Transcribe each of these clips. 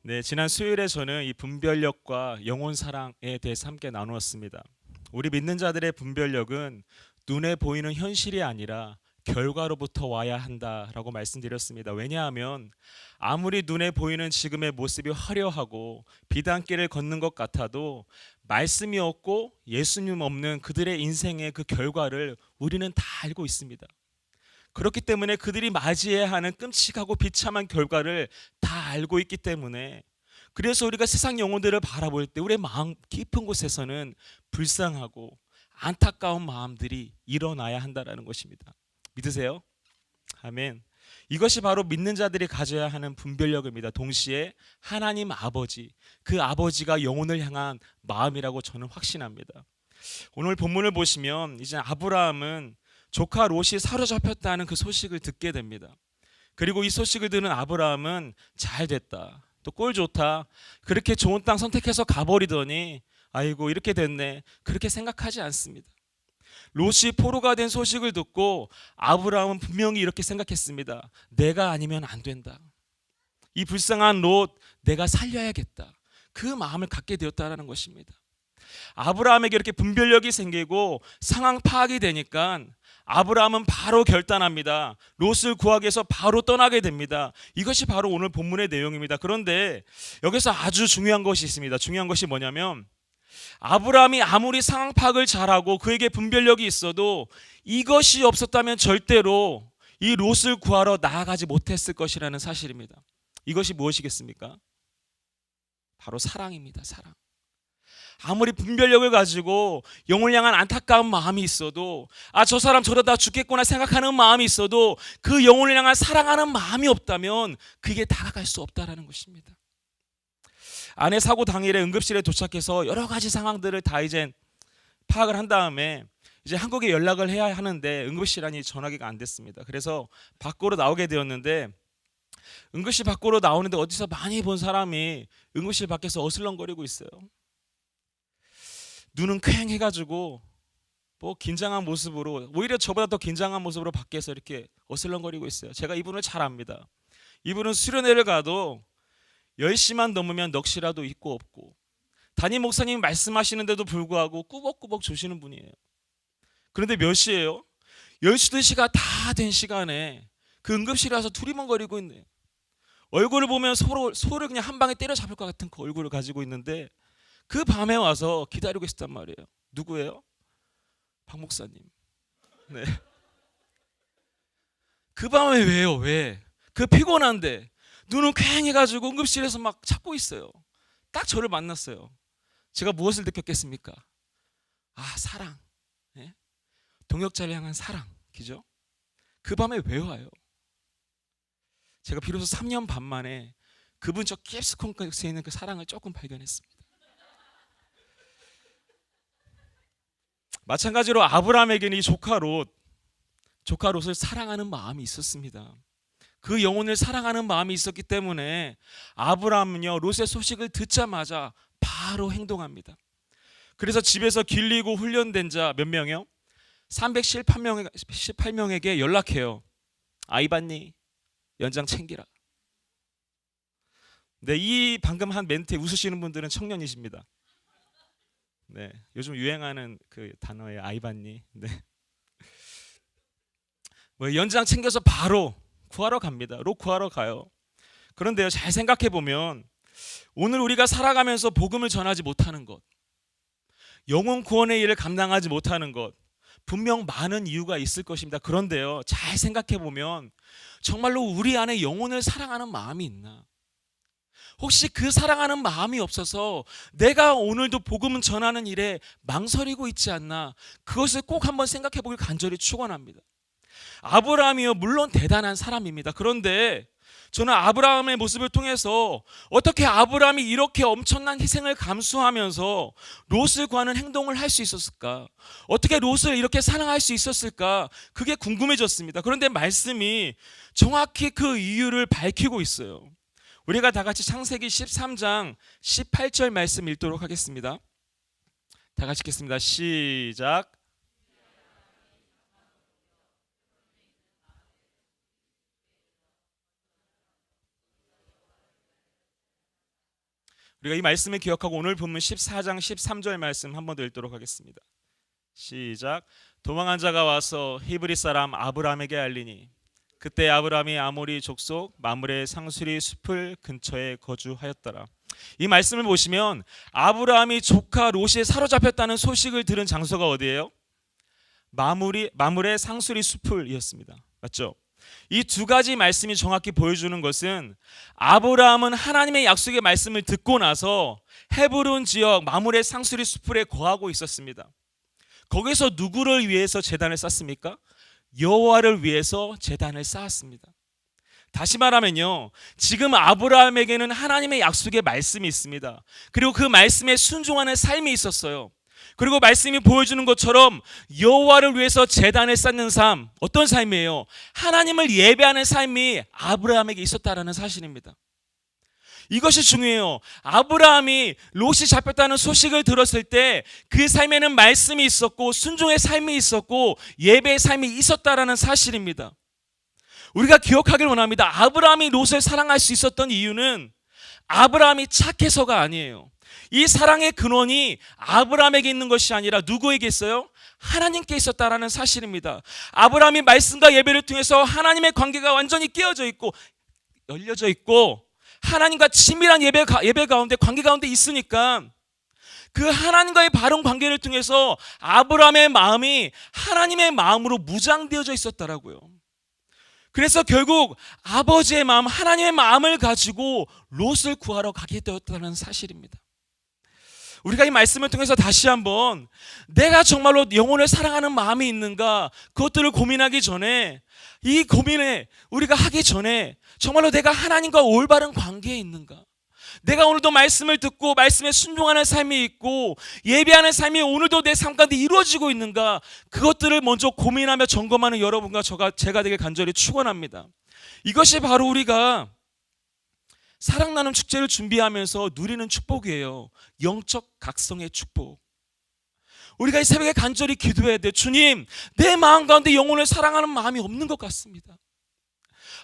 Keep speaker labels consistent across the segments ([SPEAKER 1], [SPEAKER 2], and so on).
[SPEAKER 1] 네, 지난 수요일에 저는 이 분별력과 영혼 사랑에 대해서 함께 나누었습니다. 우리 믿는 자들의 분별력은 눈에 보이는 현실이 아니라 결과로부터 와야 한다라고 말씀드렸습니다. 왜냐하면 아무리 눈에 보이는 지금의 모습이 화려하고 비단길을 걷는 것 같아도 말씀이 없고 예수님 없는 그들의 인생의 그 결과를 우리는 다 알고 있습니다. 그렇기 때문에 그들이 맞이해야 하는 끔찍하고 비참한 결과를 다 알고 있기 때문에, 그래서 우리가 세상 영혼들을 바라볼 때 우리의 마음 깊은 곳에서는 불쌍하고 안타까운 마음들이 일어나야 한다라는 것입니다. 믿으세요? 아멘. 이것이 바로 믿는 자들이 가져야 하는 분별력입니다. 동시에 하나님 아버지, 그 아버지가 영혼을 향한 마음이라고 저는 확신합니다. 오늘 본문을 보시면 이제 아브라함은 조카 롯이 사로잡혔다는 그 소식을 듣게 됩니다. 그리고 이 소식을 듣는 아브라함은 잘 됐다, 또 꼴 좋다, 그렇게 좋은 땅 선택해서 가버리더니 아이고 이렇게 됐네, 그렇게 생각하지 않습니다. 롯이 포로가 된 소식을 듣고 아브라함은 분명히 이렇게 생각했습니다. 내가 아니면 안 된다, 이 불쌍한 롯 내가 살려야겠다, 그 마음을 갖게 되었다는 것입니다. 아브라함에게 이렇게 분별력이 생기고 상황 파악이 되니까 아브라함은 바로 결단합니다. 롯을 구하기 위해서 바로 떠나게 됩니다. 이것이 바로 오늘 본문의 내용입니다. 그런데 여기서 아주 중요한 것이 있습니다. 중요한 것이 뭐냐면, 아브라함이 아무리 상황 파악을 잘하고 그에게 분별력이 있어도 이것이 없었다면 절대로 이 롯을 구하러 나아가지 못했을 것이라는 사실입니다. 이것이 무엇이겠습니까? 바로 사랑입니다. 사랑. 아무리 분별력을 가지고 영혼을 향한 안타까운 마음이 있어도, 저 사람 저러다 죽겠구나 생각하는 마음이 있어도 그 영혼을 향한 사랑하는 마음이 없다면 그게 다가갈 수 없다라는 것입니다. 아내 사고 당일에 응급실에 도착해서 여러 가지 상황들을 다 이제 파악을 한 다음에 이제 한국에 연락을 해야 하는데 응급실 안이 전화기가 안 됐습니다. 그래서 밖으로 나오게 되었는데, 응급실 밖으로 나오는데 어디서 많이 본 사람이 응급실 밖에서 어슬렁거리고 있어요. 눈은 퀭해가지고 뭐 긴장한 모습으로, 오히려 저보다 더 긴장한 모습으로 밖에서 이렇게 어슬렁거리고 있어요. 제가 이분을 잘 압니다. 이분은 수련회를 가도 10시만 넘으면 넋이라도 있고 없고, 담임 목사님이 말씀하시는데도 불구하고 꾸벅꾸벅 조시는 분이에요. 그런데 몇 시예요? 12시가 다 된 시간에 그 응급실에 와서 두리번거리고 있네요. 얼굴을 보면 소를 그냥 한 방에 때려잡을 것 같은 그 얼굴을 가지고 있는데, 그 밤에 와서 기다리고 있었단 말이에요. 누구예요? 박 목사님. 네. 그 밤에 왜요? 왜? 그 피곤한데 눈은 퀭해가지고 응급실에서 막 찾고 있어요. 딱 저를 만났어요. 제가 무엇을 느꼈겠습니까? 사랑. 네? 동역자를 향한 사랑. 그죠? 그 밤에 왜 와요? 제가 비로소 3년 반 만에 그분 저 캡스콘스에 있는 그 사랑을 조금 발견했습니다. 마찬가지로 아브라함에게는 이 조카 롯을 사랑하는 마음이 있었습니다. 그 영혼을 사랑하는 마음이 있었기 때문에 아브라함은요, 롯의 소식을 듣자마자 바로 행동합니다. 그래서 집에서 길리고 훈련된 자 몇 명이요? 318명에게 연락해요. 아이 봤니? 연장 챙기라. 네, 이 방금 한 멘트에 웃으시는 분들은 청년이십니다. 네, 요즘 유행하는 그 단어예요. 아이 봤니? 네. 뭐 연장 챙겨서 바로 구하러 갑니다. 롯 구하러 가요. 그런데요, 잘 생각해 보면 오늘 우리가 살아가면서 복음을 전하지 못하는 것, 영혼 구원의 일을 감당하지 못하는 것, 분명 많은 이유가 있을 것입니다. 그런데요, 잘 생각해 보면 정말로 우리 안에 영혼을 사랑하는 마음이 있나? 혹시 그 사랑하는 마음이 없어서 내가 오늘도 복음을 전하는 일에 망설이고 있지 않나? 그것을 꼭 한번 생각해 보길 간절히 축원합니다. 아브라함이요, 물론 대단한 사람입니다. 그런데 저는 아브라함의 모습을 통해서 어떻게 아브라함이 이렇게 엄청난 희생을 감수하면서 롯을 구하는 행동을 할 수 있었을까? 어떻게 롯을 이렇게 사랑할 수 있었을까? 그게 궁금해졌습니다. 그런데 말씀이 정확히 그 이유를 밝히고 있어요. 우리가 다 같이 창세기 13장 18절 말씀 읽도록 하겠습니다. 다 같이 읽겠습니다. 시작. 우리가 이 말씀을 기억하고 오늘 본문 14장 13절 말씀 한 번 더 읽도록 하겠습니다. 시작. 도망한 자가 와서 히브리 사람 아브라함에게 알리니 그때 아브라함이 아모리 족속 마므레 상수리 숲을 근처에 거주하였더라. 이 말씀을 보시면 아브라함이 조카 롯이 사로잡혔다는 소식을 들은 장소가 어디예요? 마므레 상수리 숲을이었습니다. 맞죠? 이 두 가지 말씀이 정확히 보여주는 것은 아브라함은 하나님의 약속의 말씀을 듣고 나서 헤브론 지역 마므레 상수리 숲을에 거하고 있었습니다. 거기서 누구를 위해서 제단을 쌓습니까? 여호와를 위해서 제단을 쌓았습니다. 다시 말하면요, 지금 아브라함에게는 하나님의 약속의 말씀이 있습니다. 그리고 그 말씀에 순종하는 삶이 있었어요. 그리고 말씀이 보여주는 것처럼 여호와를 위해서 제단을 쌓는 삶, 어떤 삶이에요? 하나님을 예배하는 삶이 아브라함에게 있었다라는 사실입니다. 이것이 중요해요. 아브라함이 롯이 잡혔다는 소식을 들었을 때 그 삶에는 말씀이 있었고 순종의 삶이 있었고 예배의 삶이 있었다라는 사실입니다. 우리가 기억하길 원합니다. 아브라함이 롯을 사랑할 수 있었던 이유는 아브라함이 착해서가 아니에요. 이 사랑의 근원이 아브라함에게 있는 것이 아니라 누구에게 있어요? 하나님께 있었다라는 사실입니다. 아브라함이 말씀과 예배를 통해서 하나님의 관계가 완전히 깨어져 있고 열려져 있고 하나님과 친밀한 예배 가운데 관계 가운데 있으니까 그 하나님과의 바른 관계를 통해서 아브라함의 마음이 하나님의 마음으로 무장되어져 있었다라고요. 그래서 결국 아버지의 마음, 하나님의 마음을 가지고 롯을 구하러 가게 되었다는 사실입니다. 우리가 이 말씀을 통해서 다시 한번 내가 정말로 영혼을 사랑하는 마음이 있는가, 그것들을 고민하기 전에, 이 고민에 우리가 하기 전에 정말로 내가 하나님과 올바른 관계에 있는가, 내가 오늘도 말씀을 듣고 말씀에 순종하는 삶이 있고 예배하는 삶이 오늘도 내 삶 가운데 이루어지고 있는가, 그것들을 먼저 고민하며 점검하는 여러분과 제가 되길 간절히 축원합니다. 이것이 바로 우리가 사랑 나눔 축제를 준비하면서 누리는 축복이에요. 영적 각성의 축복. 우리가 이 새벽에 간절히 기도해야 돼. 주님, 내 마음 가운데 영혼을 사랑하는 마음이 없는 것 같습니다.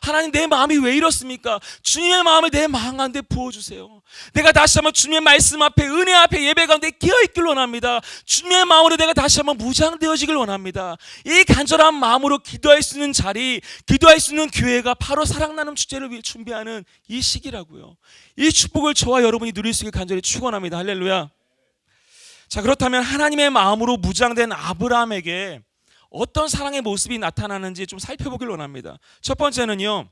[SPEAKER 1] 하나님, 내 마음이 왜 이렇습니까? 주님의 마음을 내 마음 가운데 부어주세요. 내가 다시 한번 주님의 말씀 앞에, 은혜 앞에, 예배 가운데 끼어있길 원합니다. 주님의 마음으로 내가 다시 한번 무장되어지길 원합니다. 이 간절한 마음으로 기도할 수 있는 자리, 기도할 수 있는 교회가 바로 사랑 나눔 축제를 위해 준비하는 이 시기라고요. 이 축복을 저와 여러분이 누릴 수 있게 간절히 축원합니다. 할렐루야. 자, 그렇다면 하나님의 마음으로 무장된 아브라함에게 어떤 사랑의 모습이 나타나는지 좀 살펴보길 원합니다. 첫 번째는요,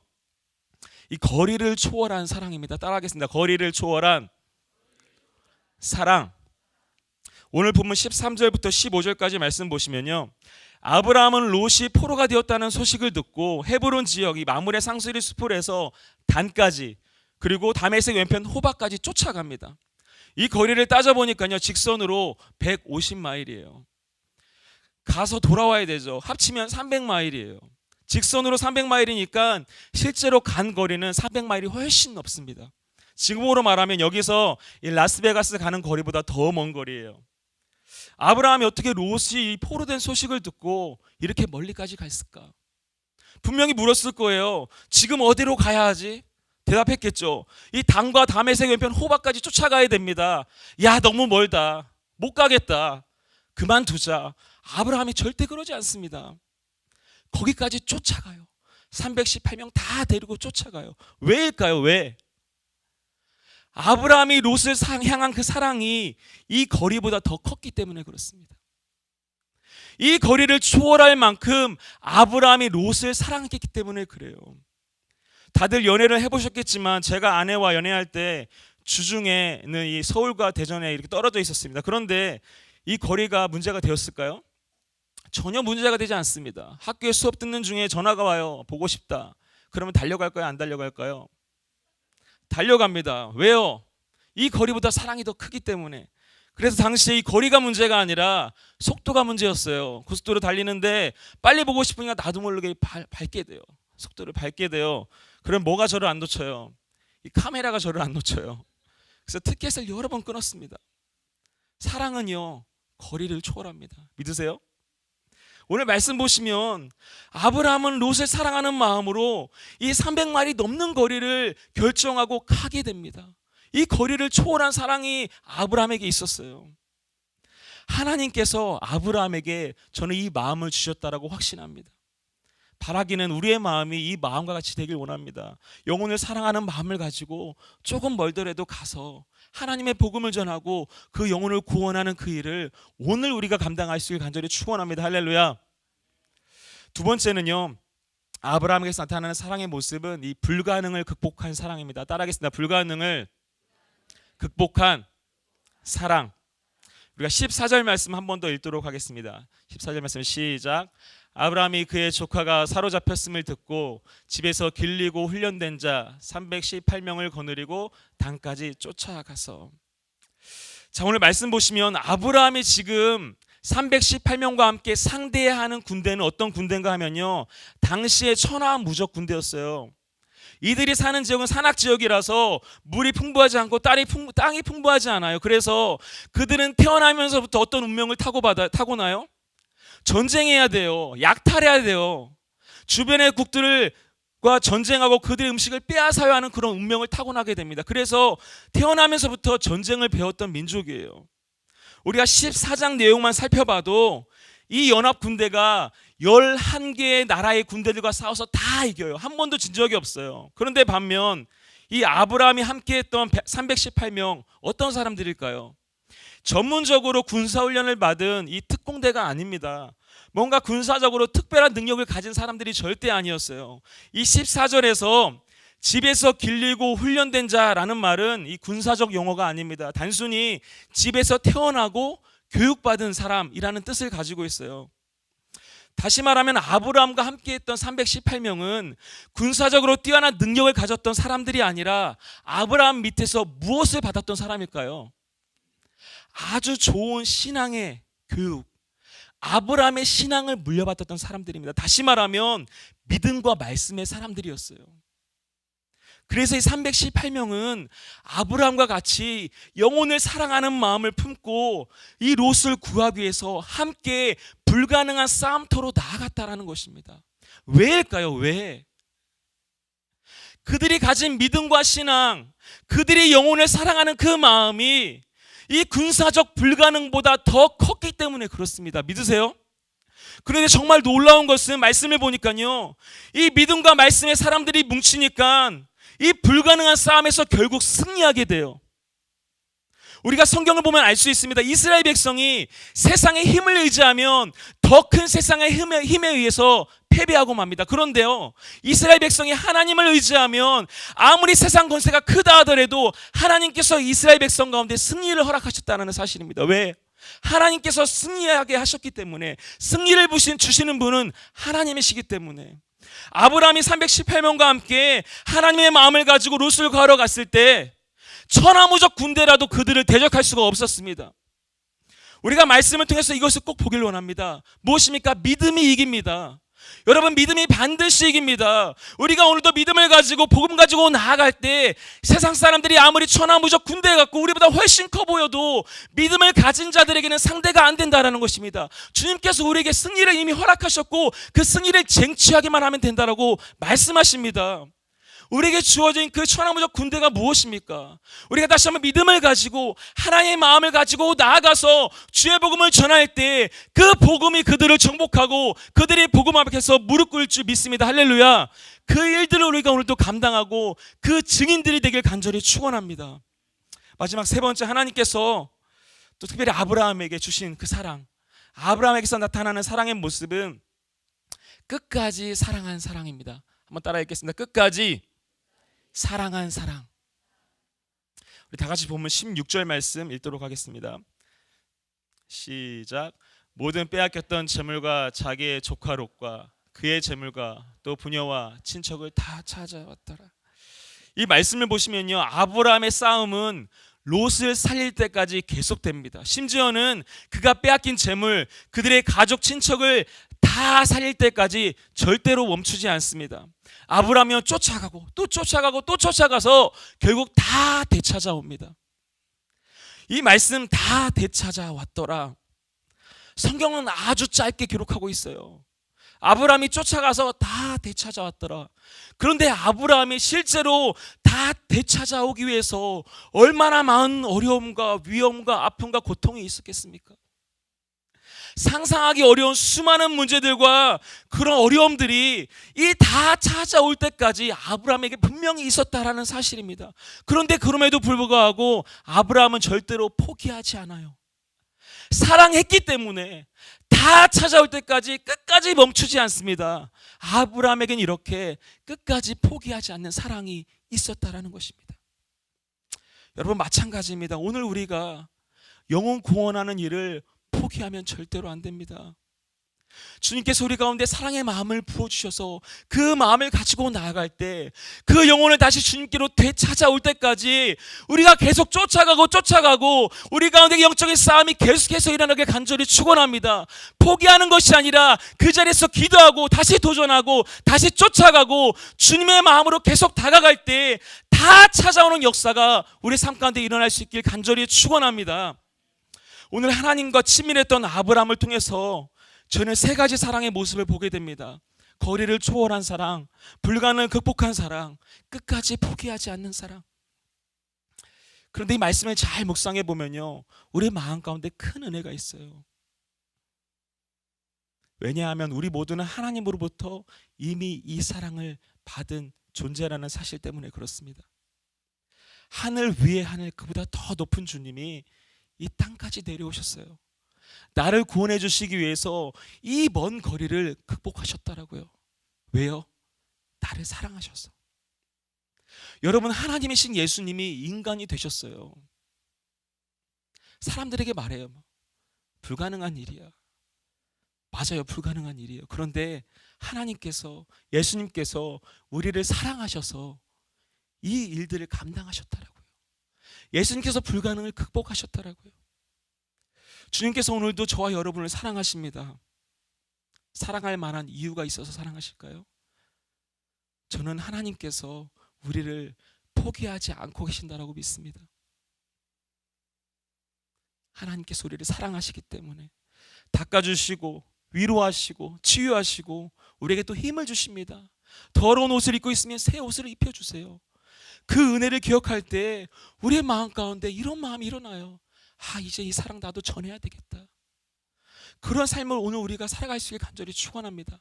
[SPEAKER 1] 이 거리를 초월한 사랑입니다. 따라하겠습니다. 거리를 초월한 사랑. 오늘 본문 13절부터 15절까지 말씀 보시면요, 아브라함은 롯이 포로가 되었다는 소식을 듣고 헤브론 지역 이 마므레 상수리 숲을에서 단까지, 그리고 다메섹 왼편 호바까지 쫓아갑니다. 이 거리를 따져보니까요, 직선으로 150마일이에요. 가서 돌아와야 되죠. 합치면 300마일이에요. 직선으로 300마일이니까 실제로 간 거리는 400마일이 훨씬 넘습니다. 지금으로 말하면 여기서 이 라스베가스 가는 거리보다 더 먼 거리예요. 아브라함이 어떻게 롯이 포로된 소식을 듣고 이렇게 멀리까지 갔을까? 분명히 물었을 거예요. 지금 어디로 가야 하지? 대답했겠죠. 이 단과 다메섹 왼편 호바까지 쫓아가야 됩니다. 야, 너무 멀다. 못 가겠다. 그만두자. 아브라함이 절대 그러지 않습니다. 거기까지 쫓아가요. 318명 다 데리고 쫓아가요. 왜일까요? 왜? 아브라함이 롯을 향한 그 사랑이 이 거리보다 더 컸기 때문에 그렇습니다. 이 거리를 초월할 만큼 아브라함이 롯을 사랑했기 때문에 그래요. 다들 연애를 해보셨겠지만 제가 아내와 연애할 때 주중에는 이 서울과 대전에 이렇게 떨어져 있었습니다. 그런데 이 거리가 문제가 되었을까요? 전혀 문제가 되지 않습니다. 학교에 수업 듣는 중에 전화가 와요. 보고 싶다. 그러면 달려갈까요? 안 달려갈까요? 달려갑니다. 왜요? 이 거리보다 사랑이 더 크기 때문에. 그래서 당시에 이 거리가 문제가 아니라 속도가 문제였어요. 고속도로 달리는데 빨리 보고 싶으니까 나도 모르게 밟게 돼요. 속도를 밟게 돼요. 그럼 뭐가 저를 안 놓쳐요? 이 카메라가 저를 안 놓쳐요. 그래서 티켓을 여러 번 끊었습니다. 사랑은요, 거리를 초월합니다. 믿으세요? 오늘 말씀 보시면 아브라함은 롯을 사랑하는 마음으로 이 300마일이 넘는 거리를 결정하고 가게 됩니다. 이 거리를 초월한 사랑이 아브라함에게 있었어요. 하나님께서 아브라함에게 저는 이 마음을 주셨다라고 확신합니다. 바라기는 우리의 마음이 이 마음과 같이 되길 원합니다. 영혼을 사랑하는 마음을 가지고 조금 멀더라도 가서 하나님의 복음을 전하고 그 영혼을 구원하는 그 일을 오늘 우리가 감당할 수 있길 간절히 축원합니다. 할렐루야. 두 번째는요, 아브라함에게서 나타나는 사랑의 모습은 이 불가능을 극복한 사랑입니다. 따라하겠습니다. 불가능을 극복한 사랑. 우리가 14절 말씀 한 번 더 읽도록 하겠습니다. 14절 말씀 시작. 아브라함이 그의 조카가 사로잡혔음을 듣고 집에서 길리고 훈련된 자 318명을 거느리고 단까지 쫓아가서. 자, 오늘 말씀 보시면 아브라함이 지금 318명과 함께 상대해야 하는 군대는 어떤 군대인가 하면요, 당시의 천하무적 군대였어요. 이들이 사는 지역은 산악 지역이라서 물이 풍부하지 않고 땅이 풍부하지 않아요. 그래서 그들은 태어나면서부터 어떤 운명을 타고나요? 전쟁해야 돼요. 약탈해야 돼요. 주변의 국들과 전쟁하고 그들의 음식을 빼앗아야 하는 그런 운명을 타고나게 됩니다. 그래서 태어나면서부터 전쟁을 배웠던 민족이에요. 우리가 14장 내용만 살펴봐도 이 연합 군대가 11개의 나라의 군대들과 싸워서 다 이겨요. 한 번도 진 적이 없어요. 그런데 반면 이 아브라함이 함께했던 318명 어떤 사람들일까요? 전문적으로 군사훈련을 받은 이 특공대가 아닙니다. 뭔가 군사적으로 특별한 능력을 가진 사람들이 절대 아니었어요. 이 14절에서 집에서 길리고 훈련된 자라는 말은 이 군사적 용어가 아닙니다. 단순히 집에서 태어나고 교육받은 사람이라는 뜻을 가지고 있어요. 다시 말하면 아브라함과 함께했던 318명은 군사적으로 뛰어난 능력을 가졌던 사람들이 아니라 아브라함 밑에서 무엇을 받았던 사람일까요? 아주 좋은 신앙의 교육, 아브라함의 신앙을 물려받았던 사람들입니다. 다시 말하면 믿음과 말씀의 사람들이었어요. 그래서 이 318명은 아브라함과 같이 영혼을 사랑하는 마음을 품고 이 롯을 구하기 위해서 함께 불가능한 싸움터로 나아갔다라는 것입니다. 왜일까요? 왜? 그들이 가진 믿음과 신앙, 그들이 영혼을 사랑하는 그 마음이 이 군사적 불가능보다 더 컸기 때문에 그렇습니다. 믿으세요? 그런데 정말 놀라운 것은 말씀을 보니까요, 이 믿음과 말씀의 사람들이 뭉치니까 이 불가능한 싸움에서 결국 승리하게 돼요. 우리가 성경을 보면 알 수 있습니다. 이스라엘 백성이 세상의 힘을 의지하면 더 큰 세상의 힘에 의해서 패배하고 맙니다. 그런데요, 이스라엘 백성이 하나님을 의지하면 아무리 세상 권세가 크다 하더라도 하나님께서 이스라엘 백성 가운데 승리를 허락하셨다는 사실입니다. 왜? 하나님께서 승리하게 하셨기 때문에, 승리를 주시는 분은 하나님이시기 때문에. 아브라함이 318명과 함께 하나님의 마음을 가지고 롯을 구하러 갔을 때 천하무적 군대라도 그들을 대적할 수가 없었습니다. 우리가 말씀을 통해서 이것을 꼭 보길 원합니다. 무엇입니까? 믿음이 이깁니다. 여러분, 믿음이 반드시 이깁니다. 우리가 오늘도 믿음을 가지고 복음 가지고 나아갈 때 세상 사람들이 아무리 천하무적 군대 같고 우리보다 훨씬 커 보여도 믿음을 가진 자들에게는 상대가 안 된다는 것입니다. 주님께서 우리에게 승리를 이미 허락하셨고 그 승리를 쟁취하기만 하면 된다라고 말씀하십니다. 우리에게 주어진 그 천하무적 군대가 무엇입니까? 우리가 다시 한번 믿음을 가지고 하나님의 마음을 가지고 나아가서 주의 복음을 전할 때 그 복음이 그들을 정복하고 그들이 복음 앞에서 무릎 꿇을 줄 믿습니다. 할렐루야. 그 일들을 우리가 오늘도 감당하고 그 증인들이 되길 간절히 축원합니다. 마지막 세 번째, 하나님께서 또 특별히 아브라함에게 주신 그 사랑, 아브라함에게서 나타나는 사랑의 모습은 끝까지 사랑한 사랑입니다. 한번 따라 읽겠습니다. 끝까지 사랑한 사랑. 우리 다 같이 보면 16절 말씀 읽도록 하겠습니다. 시작. 모든 빼앗겼던 재물과 자기의 조카 롯과 그의 재물과 또 부녀와 친척을 다 찾아왔더라. 이 말씀을 보시면요, 아브라함의 싸움은 롯을 살릴 때까지 계속됩니다. 심지어는 그가 빼앗긴 재물, 그들의 가족 친척을 다 살릴 때까지 절대로 멈추지 않습니다. 아브라함은 쫓아가고 또 쫓아가고 또 쫓아가서 결국 다 되찾아옵니다. 이 말씀 다 되찾아왔더라. 성경은 아주 짧게 기록하고 있어요. 아브라함이 쫓아가서 다 되찾아왔더라. 그런데 아브라함이 실제로 다 되찾아오기 위해서 얼마나 많은 어려움과 위험과 아픔과 고통이 있었겠습니까? 상상하기 어려운 수많은 문제들과 그런 어려움들이 이 다 찾아올 때까지 아브라함에게 분명히 있었다라는 사실입니다. 그런데 그럼에도 불구하고 아브라함은 절대로 포기하지 않아요. 사랑했기 때문에 다 찾아올 때까지 끝까지 멈추지 않습니다. 아브라함에겐 이렇게 끝까지 포기하지 않는 사랑이 있었다라는 것입니다. 여러분, 마찬가지입니다. 오늘 우리가 영혼 구원하는 일을 포기하면 절대로 안 됩니다. 주님께서 우리 가운데 사랑의 마음을 부어주셔서 그 마음을 가지고 나아갈 때 그 영혼을 다시 주님께로 되찾아올 때까지 우리가 계속 쫓아가고 우리 가운데 영적인 싸움이 계속해서 일어나길 간절히 축원합니다. 포기하는 것이 아니라 그 자리에서 기도하고 다시 도전하고 다시 쫓아가고 주님의 마음으로 계속 다가갈 때 다 찾아오는 역사가 우리 삶 가운데 일어날 수 있길 간절히 축원합니다. 오늘 하나님과 친밀했던 아브라함을 통해서 저는 세 가지 사랑의 모습을 보게 됩니다. 거리를 초월한 사랑, 불가능을 극복한 사랑, 끝까지 포기하지 않는 사랑. 그런데 이 말씀을 잘 묵상해 보면요, 우리 마음 가운데 큰 은혜가 있어요. 왜냐하면 우리 모두는 하나님으로부터 이미 이 사랑을 받은 존재라는 사실 때문에 그렇습니다. 하늘 위에 하늘, 그보다 더 높은 주님이 이 땅까지 내려오셨어요. 나를 구원해 주시기 위해서 이 먼 거리를 극복하셨다라고요. 왜요? 나를 사랑하셔서. 여러분, 하나님이신 예수님이 인간이 되셨어요. 사람들에게 말해요. 불가능한 일이야. 맞아요, 불가능한 일이에요. 그런데 하나님께서, 예수님께서 우리를 사랑하셔서 이 일들을 감당하셨다라고요. 예수님께서 불가능을 극복하셨다라고요. 주님께서 오늘도 저와 여러분을 사랑하십니다. 사랑할 만한 이유가 있어서 사랑하실까요? 저는 하나님께서 우리를 포기하지 않고 계신다라고 믿습니다. 하나님께서 우리를 사랑하시기 때문에 닦아주시고 위로하시고 치유하시고 우리에게 또 힘을 주십니다. 더러운 옷을 입고 있으면 새 옷을 입혀주세요. 그 은혜를 기억할 때 우리의 마음 가운데 이런 마음이 일어나요. 이제 이 사랑 나도 전해야 되겠다. 그런 삶을 오늘 우리가 살아갈 수 있길 간절히 축원합니다.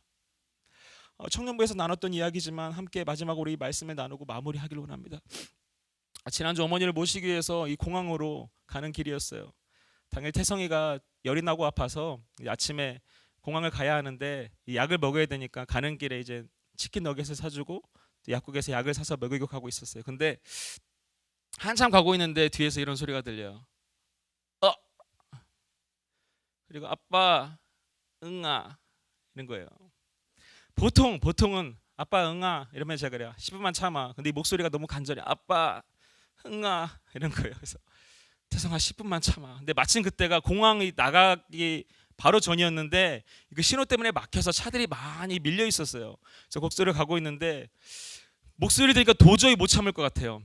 [SPEAKER 1] 청년부에서 나눴던 이야기지만 함께 마지막으로 이 말씀을 나누고 마무리하기를 원합니다. 지난주 어머니를 모시기 위해서 이 공항으로 가는 길이었어요. 당일 태성이가 열이 나고 아파서 아침에 공항을 가야 하는데 이 약을 먹어야 되니까 가는 길에 이제 치킨 너겟을 사주고 약국에서 약을 사서 먹이고 가고 있었어요. 근데 한참 가고 있는데 뒤에서 이런 소리가 들려요. 그리고 아빠 응아 이런 거예요. 보통은 아빠 응아 이러면 제가 그래요. 10분만 참아. 근데 이 목소리가 너무 간절해. 아빠 응아 이런 거예요. 그래서 태성아 10분만 참아. 근데 마침 그때가 공항이 나가기 바로 전이었는데 그 신호 때문에 막혀서 차들이 많이 밀려 있었어요. 그래서 곡소리를 가고 있는데 목소리 들으니까 도저히 못 참을 것 같아요.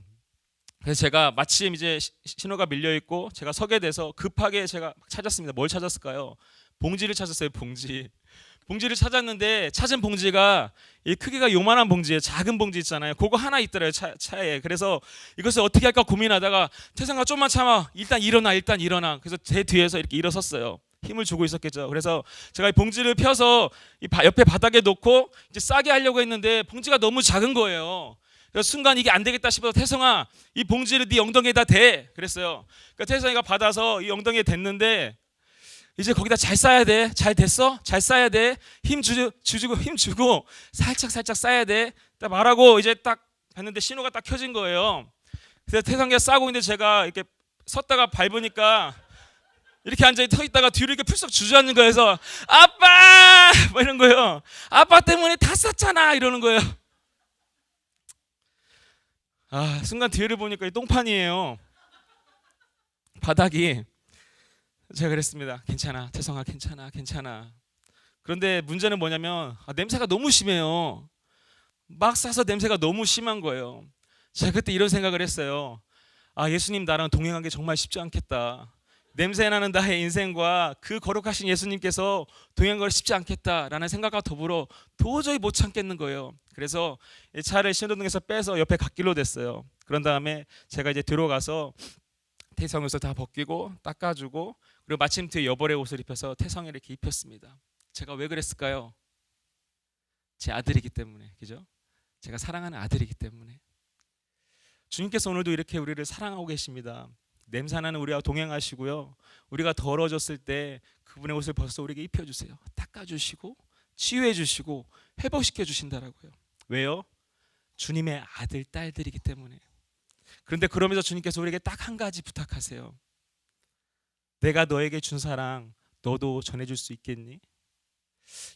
[SPEAKER 1] 그래서 제가 마침 이제 신호가 밀려 있고 제가 서게 돼서 급하게 제가 찾았습니다. 뭘 찾았을까요? 봉지를 찾았어요. 봉지를 찾았는데 찾은 봉지가 이 크기가 요만한 봉지예요. 작은 봉지 있잖아요. 그거 하나 있더라고요. 차에. 그래서 이것을 어떻게 할까 고민하다가 태성아 좀만 참아. 일단 일어나. 그래서 제 뒤에서 이렇게 일어섰어요. 힘을 주고 있었겠죠. 그래서 제가 이 봉지를 펴서 이 옆에 바닥에 놓고 이제 싸게 하려고 했는데 봉지가 너무 작은 거예요. 그래서 순간 이게 안 되겠다 싶어서 태성아 이 봉지를 네 엉덩이에다 대 그랬어요. 그러니까 태성이가 받아서 이 엉덩이에 댔는데 이제 거기다 잘 싸야 돼. 잘 됐어? 잘 싸야 돼. 힘 주고 살짝 싸야 돼. 딱 말하고 이제 딱 봤는데 신호가 딱 켜진 거예요. 그래서 태성이가 싸고 있는데 제가 이렇게 섰다가 밟으니까 이렇게 앉아 있다가 뒤로 이렇게 풀썩 주저앉는 거예요. 그래서 아빠 뭐 이런 거예요. 아빠 때문에 다 쌌잖아 이러는 거예요. 순간 뒤를 보니까 이 똥판이에요. 바닥이. 제가 그랬습니다. 괜찮아 태성아 괜찮아. 그런데 문제는 뭐냐면 냄새가 너무 심해요. 막 싸서 냄새가 너무 심한 거예요. 제가 그때 이런 생각을 했어요. 예수님 나랑 동행한 게 정말 쉽지 않겠다. 냄새나는 나의 인생과 그 거룩하신 예수님께서 동행한 걸 쉽지 않겠다라는 생각과 더불어 도저히 못 참겠는 거예요. 그래서 이 차를 신호등에서 빼서 옆에 갓길로 댔어요. 그런 다음에 제가 이제 들어가서 태성옷을 다 벗기고 닦아주고, 그리고 마침 뒤에 여벌의 옷을 입혀서 태성에 이렇게 입혔습니다. 제가 왜 그랬을까요? 제 아들이기 때문에, 그죠? 제가 사랑하는 아들이기 때문에. 주님께서 오늘도 이렇게 우리를 사랑하고 계십니다. 냄새나는 우리와 동행하시고요. 우리가 더러워졌을 때 그분의 옷을 벗어서 우리에게 입혀주세요. 닦아주시고 치유해주시고 회복시켜 주신다라고요. 왜요? 주님의 아들 딸들이기 때문에. 그런데 그러면서 주님께서 우리에게 딱 한 가지 부탁하세요. 내가 너에게 준 사랑 너도 전해줄 수 있겠니?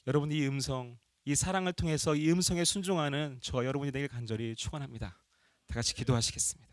[SPEAKER 1] 여러분, 이 음성, 이 사랑을 통해서 이 음성에 순종하는 저와 여러분이 되길 간절히 축원합니다. 다 같이 기도하시겠습니다.